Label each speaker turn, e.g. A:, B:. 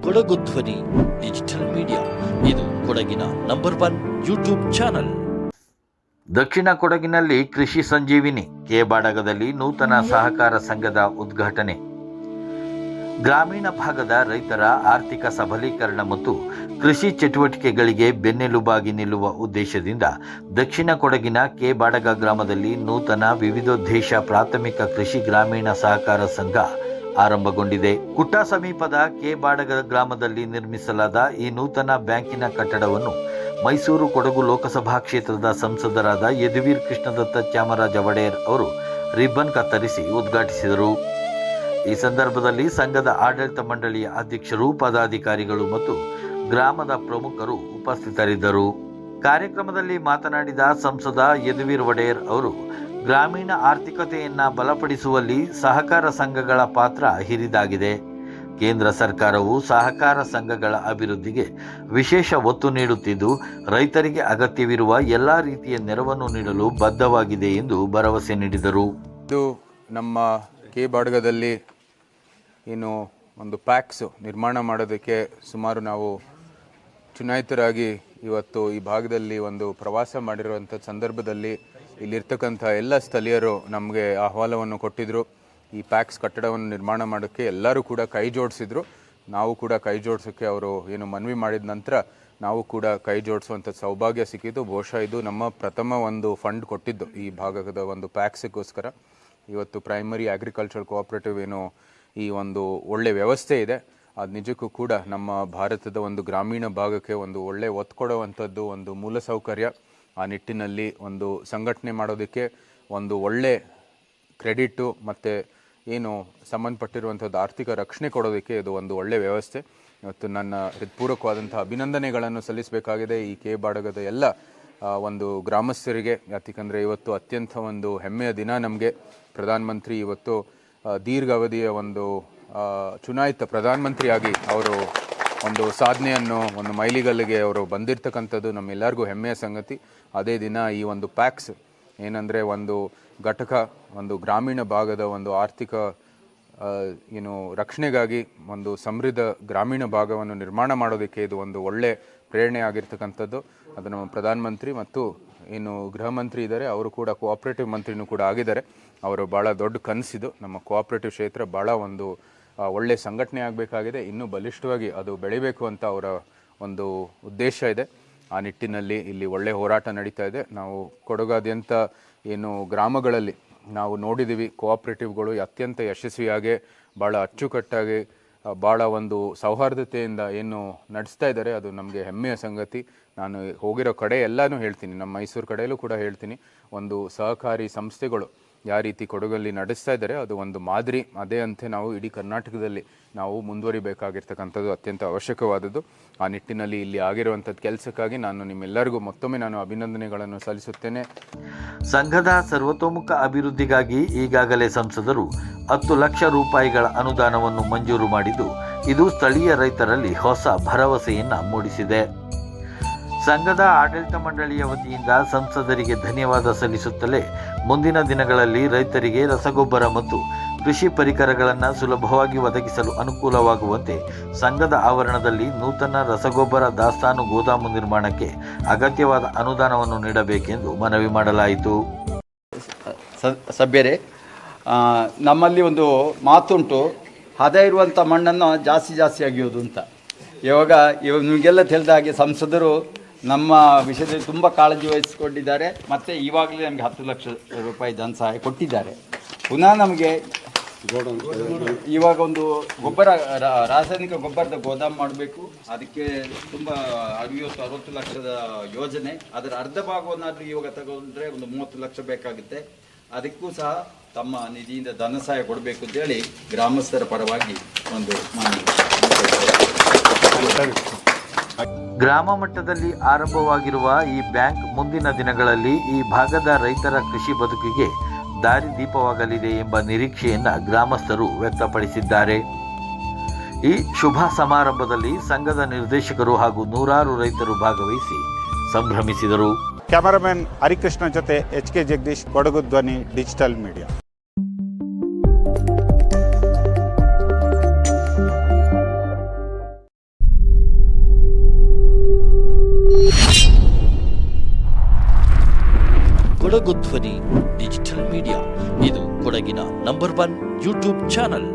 A: ಕೊಡಗು ಧ್ವನಿ digital media. ಇದು ಕೊಡಗಿನ ನಂಬರ್ 1 ಯೂಟ್ಯೂಬ್ ಚಾನಲ್.
B: ದಕ್ಷಿಣ ಕೊಡಗಿನಲ್ಲಿ ಕೃಷಿ ಸಂಜೀವಿನಿ ಕೇಬಾಡಗದಲ್ಲಿ ನೂತನ ಸಹಕಾರ ಸಂಘದ ಉದ್ಘಾಟನೆ. ಗ್ರಾಮೀಣ ಭಾಗದ ರೈತರ ಆರ್ಥಿಕ ಸಬಲೀಕರಣ ಮತ್ತು ಕೃಷಿ ಚಟುವಟಿಕೆಗಳಿಗೆ ಬೆನ್ನೆಲುಬಾಗಿ ನಿಲ್ಲುವ ಉದ್ದೇಶದಿಂದ ದಕ್ಷಿಣ ಕೊಡಗಿನ ಕೇಬಾಡಗ ಗ್ರಾಮದಲ್ಲಿ ನೂತನ ವಿವಿಧೋದ್ದೇಶ ಪ್ರಾಥಮಿಕ ಕೃಷಿ ಗ್ರಾಮೀಣ ಸಹಕಾರ ಸಂಘ ಆರಂಭಗೊಂಡಿದೆ. ಕುಟ್ಟ ಸಮೀಪದ ಕೇಬಾಡಗ ಗ್ರಾಮದಲ್ಲಿ ನಿರ್ಮಿಸಲಾದ ಈ ನೂತನ ಬ್ಯಾಂಕಿನ ಕಟ್ಟಡವನ್ನು ಮೈಸೂರು ಕೊಡಗು ಲೋಕಸಭಾ ಕ್ಷೇತ್ರದ ಸಂಸದರಾದ ಯದುವೀರ್ ಕೃಷ್ಣದತ್ತ ಚಾಮರಾಜ ಒಡೆಯರ್ ಅವರು ರಿಬ್ಬನ್ ಕತ್ತರಿಸಿ ಉದ್ಘಾಟಿಸಿದರು. ಈ ಸಂದರ್ಭದಲ್ಲಿ ಸಂಘದ ಆಡಳಿತ ಮಂಡಳಿಯ ಅಧ್ಯಕ್ಷರು, ಪದಾಧಿಕಾರಿಗಳು ಮತ್ತು ಗ್ರಾಮದ ಪ್ರಮುಖರು ಉಪಸ್ಥಿತರಿದ್ದರು. ಕಾರ್ಯಕ್ರಮದಲ್ಲಿ ಮಾತನಾಡಿದ ಸಂಸದ ಯದುವೀರ್ ಒಡೆಯರ್ ಅವರು, ಗ್ರಾಮೀಣ ಆರ್ಥಿಕತೆಯನ್ನು ಬಲಪಡಿಸುವಲ್ಲಿ ಸಹಕಾರ ಸಂಘಗಳ ಪಾತ್ರ ಹಿರಿದಾಗಿದೆ. ಕೇಂದ್ರ ಸರ್ಕಾರವು ಸಹಕಾರ ಸಂಘಗಳ ಅಭಿವೃದ್ಧಿಗೆ ವಿಶೇಷ ಒತ್ತು ನೀಡುತ್ತಿದ್ದು, ರೈತರಿಗೆ ಅಗತ್ಯವಿರುವ ಎಲ್ಲ ರೀತಿಯ ನೆರವನ್ನು ನೀಡಲು ಬದ್ಧವಾಗಿದೆ ಎಂದು ಭರವಸೆ ನೀಡಿದರು.
C: ಇದು ನಮ್ಮ ಕೇಬಾಡಗದಲ್ಲಿ ಏನು ಒಂದು ಪ್ಯಾಕ್ಸ್ ನಿರ್ಮಾಣ ಮಾಡೋದಕ್ಕೆ ಸುಮಾರು ನಾವು ಚುನಾಯಿತರಾಗಿ ಇವತ್ತು ಈ ಭಾಗದಲ್ಲಿ ಒಂದು ಪ್ರವಾಸ ಮಾಡಿರುವಂಥ ಸಂದರ್ಭದಲ್ಲಿ ಇಲ್ಲಿರ್ತಕ್ಕಂಥ ಎಲ್ಲ ಸ್ಥಳೀಯರು ನಮಗೆ ಆಹ್ವಾನವನ್ನು ಕೊಟ್ಟಿದ್ದರು. ಈ ಪ್ಯಾಕ್ಸ್ ಕಟ್ಟಡವನ್ನು ನಿರ್ಮಾಣ ಮಾಡೋಕ್ಕೆ ಎಲ್ಲರೂ ಕೂಡ ಕೈ ಜೋಡಿಸಿದ್ರು. ನಾವು ಕೂಡ ಕೈ ಜೋಡಿಸೋಕ್ಕೆ ಅವರು ಏನು ಮನವಿ ಮಾಡಿದ ನಂತರ ನಾವು ಕೂಡ ಕೈ ಜೋಡಿಸುವಂಥ ಸೌಭಾಗ್ಯ ಸಿಕ್ಕಿದ್ದು. ಬಹುಶಃ ಇದು ನಮ್ಮ ಪ್ರಥಮ ಒಂದು ಫಂಡ್ ಕೊಟ್ಟಿದ್ದು ಈ ಭಾಗದ ಒಂದು ಪ್ಯಾಕ್ಸಿಗೋಸ್ಕರ. ಇವತ್ತು ಪ್ರೈಮರಿ ಅಗ್ರಿಕಲ್ಚರ್ ಕೋಆಪರೇಟಿವ್ ಏನು ಈ ಒಂದು ಒಳ್ಳೆ ವ್ಯವಸ್ಥೆ ಇದೆ, ಅದು ನಿಜಕ್ಕೂ ಕೂಡ ನಮ್ಮ ಭಾರತದ ಒಂದು ಗ್ರಾಮೀಣ ಭಾಗಕ್ಕೆ ಒಂದು ಒಳ್ಳೆ ಒತ್ತು ಕೊಡುವಂಥದ್ದು ಒಂದು ಮೂಲಸೌಕರ್ಯ. ಆ ನಿಟ್ಟಿನಲ್ಲಿ ಒಂದು ಸಂಘಟನೆ ಮಾಡೋದಕ್ಕೆ ಒಂದು ಒಳ್ಳೆ ಕ್ರೆಡಿಟು ಮತ್ತು ಏನು ಸಂಬಂಧಪಟ್ಟಿರುವಂಥದ್ದು ಆರ್ಥಿಕ ರಕ್ಷಣೆ ಕೊಡೋದಕ್ಕೆ ಇದು ಒಂದು ಒಳ್ಳೆ ವ್ಯವಸ್ಥೆ. ಇವತ್ತು ನನ್ನ ಹೃತ್ಪೂರ್ವಕವಾದಂಥ ಅಭಿನಂದನೆಗಳನ್ನು ಸಲ್ಲಿಸಬೇಕಾಗಿದೆ ಈ ಕೇಬಾಡಗದ ಎಲ್ಲ ಒಂದು ಗ್ರಾಮಸ್ಥರಿಗೆ. ಯಾಕಂದರೆ ಇವತ್ತು ಅತ್ಯಂತ ಒಂದು ಹೆಮ್ಮೆಯ ದಿನ ನಮಗೆ. ಪ್ರಧಾನಮಂತ್ರಿ ಇವತ್ತು ದೀರ್ಘಾವಧಿಯ ಒಂದು ಚುನಾಯಿತ ಪ್ರಧಾನಮಂತ್ರಿಯಾಗಿ ಅವರು ಒಂದು ಸಾಧನೆಯನ್ನು ಒಂದು ಮೈಲಿಗಲ್ಲಿಗೆ ಅವರು ಬಂದಿರತಕ್ಕಂಥದ್ದು ನಮ್ಮೆಲ್ಲರಿಗೂ ಹೆಮ್ಮೆಯ ಸಂಗತಿ. ಅದೇ ದಿನ ಈ ಒಂದು ಪ್ಯಾಕ್ಸ್ ಏನಂದರೆ ಒಂದು ಘಟಕ ಒಂದು ಗ್ರಾಮೀಣ ಭಾಗದ ಒಂದು ಆರ್ಥಿಕ ಏನು ರಕ್ಷಣೆಗಾಗಿ ಒಂದು ಸಮೃದ್ಧ ಗ್ರಾಮೀಣ ಭಾಗವನ್ನು ನಿರ್ಮಾಣ ಮಾಡೋದಕ್ಕೆ ಇದು ಒಂದು ಒಳ್ಳೆ ಪ್ರೇರಣೆ ಆಗಿರ್ತಕ್ಕಂಥದ್ದು. ಅದು ನಮ್ಮ ಪ್ರಧಾನಮಂತ್ರಿ ಮತ್ತು ಏನು ಗೃಹ ಮಂತ್ರಿ ಇದ್ದಾರೆ, ಅವರು ಕೂಡ ಕೋಆಪರೇಟಿವ್ ಮಂತ್ರಿನೂ ಕೂಡ ಆಗಿದ್ದಾರೆ. ಅವರು ಭಾಳ ದೊಡ್ಡ ಕನಸಿದು. ನಮ್ಮ ಕೋಆಪರೇಟಿವ್ ಕ್ಷೇತ್ರ ಭಾಳ ಒಂದು ಒಳ್ಳೆ ಸಂಘಟನೆ ಆಗಬೇಕಾಗಿದೆ, ಇನ್ನೂ ಬಲಿಷ್ಠವಾಗಿ ಅದು ಬೆಳಿಬೇಕು ಅಂತ ಅವರ ಒಂದು ಉದ್ದೇಶ ಇದೆ. ಆ ನಿಟ್ಟಿನಲ್ಲಿ ಇಲ್ಲಿ ಒಳ್ಳೆ ಹೋರಾಟ ನಡೀತಾ ಇದೆ. ನಾವು ಕೊಡಗಾದ್ಯಂತ ಏನು ಗ್ರಾಮಗಳಲ್ಲಿ ನಾವು ನೋಡಿದ್ದೀವಿ ಕೋಆಪರೇಟಿವ್ಗಳು ಅತ್ಯಂತ ಯಶಸ್ವಿಯಾಗಿ ಭಾಳ ಅಚ್ಚುಕಟ್ಟಾಗಿ ಭಾಳ ಒಂದು ಸೌಹಾರ್ದತೆಯಿಂದ ಏನು ನಡೆಸ್ತಾ ಇದ್ದಾರೆ, ಅದು ನಮಗೆ ಹೆಮ್ಮೆಯ ಸಂಗತಿ. ನಾನು ಹೋಗಿರೋ ಕಡೆ ಎಲ್ಲನೂ ಹೇಳ್ತೀನಿ, ನಮ್ಮ ಮೈಸೂರು ಕಡೆಯಲ್ಲೂ ಕೂಡ ಹೇಳ್ತೀನಿ, ಒಂದು ಸಹಕಾರಿ ಸಂಸ್ಥೆಗಳು ಯಾವ ರೀತಿ ಕೊಡಗಲ್ಲಿ ನಡೆಸ್ತಾ ಇದ್ದಾರೆ ಅದು ಒಂದು ಮಾದರಿ. ಅದೇ ಅಂತೆ ನಾವು ಇಡೀ ಕರ್ನಾಟಕದಲ್ಲಿ ನಾವು ಮುಂದುವರಿಬೇಕಾಗಿರ್ತಕ್ಕಂಥದ್ದು ಅತ್ಯಂತ ಅವಶ್ಯಕವಾದದ್ದು. ಆ ನಿಟ್ಟಿನಲ್ಲಿ ಇಲ್ಲಿ ಆಗಿರುವಂಥದ್ದು ಕೆಲಸಕ್ಕಾಗಿ ನಾನು ನಿಮ್ಮೆಲ್ಲರಿಗೂ ಮತ್ತೊಮ್ಮೆ ನಾನು ಅಭಿನಂದನೆಗಳನ್ನು ಸಲ್ಲಿಸುತ್ತೇನೆ.
B: ಸಂಘದ ಸರ್ವತೋಮುಖ ಅಭಿವೃದ್ಧಿಗಾಗಿ ಈಗಾಗಲೇ ಸಂಸದರು 10 ಲಕ್ಷ ರೂಪಾಯಿಗಳ ಅನುದಾನವನ್ನು ಮಂಜೂರು ಮಾಡಿದ್ದು, ಇದು ಸ್ಥಳೀಯ ರೈತರಲ್ಲಿ ಹೊಸ ಭರವಸೆಯನ್ನು ಮೂಡಿಸಿದೆ. ಸಂಘದ ಆಡಳಿತ ಮಂಡಳಿಯ ವತಿಯಿಂದ ಸಂಸದರಿಗೆ ಧನ್ಯವಾದ ಸಲ್ಲಿಸುತ್ತಲೇ ಮುಂದಿನ ದಿನಗಳಲ್ಲಿ ರೈತರಿಗೆ ರಸಗೊಬ್ಬರ ಮತ್ತು ಕೃಷಿ ಪರಿಕರಗಳನ್ನು ಸುಲಭವಾಗಿ ಒದಗಿಸಲು ಅನುಕೂಲವಾಗುವಂತೆ ಸಂಘದ ಆವರಣದಲ್ಲಿ ನೂತನ ರಸಗೊಬ್ಬರ ದಾಸ್ತಾನು ಗೋದಾಮು ನಿರ್ಮಾಣಕ್ಕೆ ಅಗತ್ಯವಾದ ಅನುದಾನವನ್ನು ನೀಡಬೇಕೆಂದು ಮನವಿ ಮಾಡಲಾಯಿತು.
D: ಸಭ್ಯರೇ, ನಮ್ಮಲ್ಲಿ ಒಂದು ಮಾತುಂಟು, ಹದ ಇರುವಂಥ ಮಣ್ಣನ್ನು ಜಾಸ್ತಿ ಅಗಿಯೋದು ಅಂತ. ಇವಾಗ ನಿಮಗೆಲ್ಲ ತಿಳಿದ ಹಾಗೆ ಸಂಸದರು ನಮ್ಮ ವಿಷಯದಲ್ಲಿ ತುಂಬ ಕಾಳಜಿ ವಹಿಸಿಕೊಂಡಿದ್ದಾರೆ ಮತ್ತು ಇವಾಗಲೇ ನಮಗೆ 10 ಲಕ್ಷ ರೂಪಾಯಿ ಧನ ಸಹಾಯ ಕೊಟ್ಟಿದ್ದಾರೆ. ಪುನಃ ನಮಗೆ ಇವಾಗ ಒಂದು ರಾಸಾಯನಿಕ ಗೊಬ್ಬರದ ಗೋದಾಮು ಮಾಡಬೇಕು. ಅದಕ್ಕೆ ತುಂಬ 50-60 ಲಕ್ಷದ ಯೋಜನೆ. ಅದರ ಅರ್ಧ ಭಾಗವನ್ನಾದರೂ ಇವಾಗ ತಗೊಂಡ್ರೆ ಒಂದು 30 ಲಕ್ಷ ಬೇಕಾಗುತ್ತೆ. ಅದಕ್ಕೂ ಸಹ ತಮ್ಮ ನಿಧಿಯಿಂದ ಧನ ಸಹಾಯ ಕೊಡಬೇಕು ಅಂತೇಳಿ ಗ್ರಾಮಸ್ಥರ ಪರವಾಗಿ ಒಂದು
B: ಗ್ರಾಮ ಮಟ್ಟದಲ್ಲಿ ಆರಂಭವಾಗಿರುವ ಈ ಬ್ಯಾಂಕ್ ಮುಂದಿನ ದಿನಗಳಲ್ಲಿ ಈ ಭಾಗದ ರೈತರ ಕೃಷಿ ಬದುಕಿಗೆ ದಾರಿದೀಪವಾಗಲಿದೆ ಎಂಬ ನಿರೀಕ್ಷೆಯನ್ನು ಗ್ರಾಮಸ್ಥರು ವ್ಯಕ್ತಪಡಿಸಿದ್ದಾರೆ. ಈ ಶುಭ ಸಮಾರಂಭದಲ್ಲಿ ಸಂಘದ ನಿರ್ದೇಶಕರು ಹಾಗೂ ನೂರಾರು ರೈತರು ಭಾಗವಹಿಸಿ ಸಂಭ್ರಮಿಸಿದರು.
E: ಕ್ಯಾಮರಾಮನ್ ಹರಿಕೃಷ್ಣ ಜೊತೆ HK ಜಗದೀಶ್, ಕೊಡಗು ಧ್ವನಿ ಡಿಜಿಟಲ್ ಮೀಡಿಯಾ.
A: ಕೊಡಗು ಧ್ವನಿ ಡಿಜಿಟಲ್ ಮೀಡಿಯಾ. ಇದು ಕೊಡಗಿನ ನಂಬರ್ 1 ಯೂಟ್ಯೂಬ್ ಚಾನಲ್.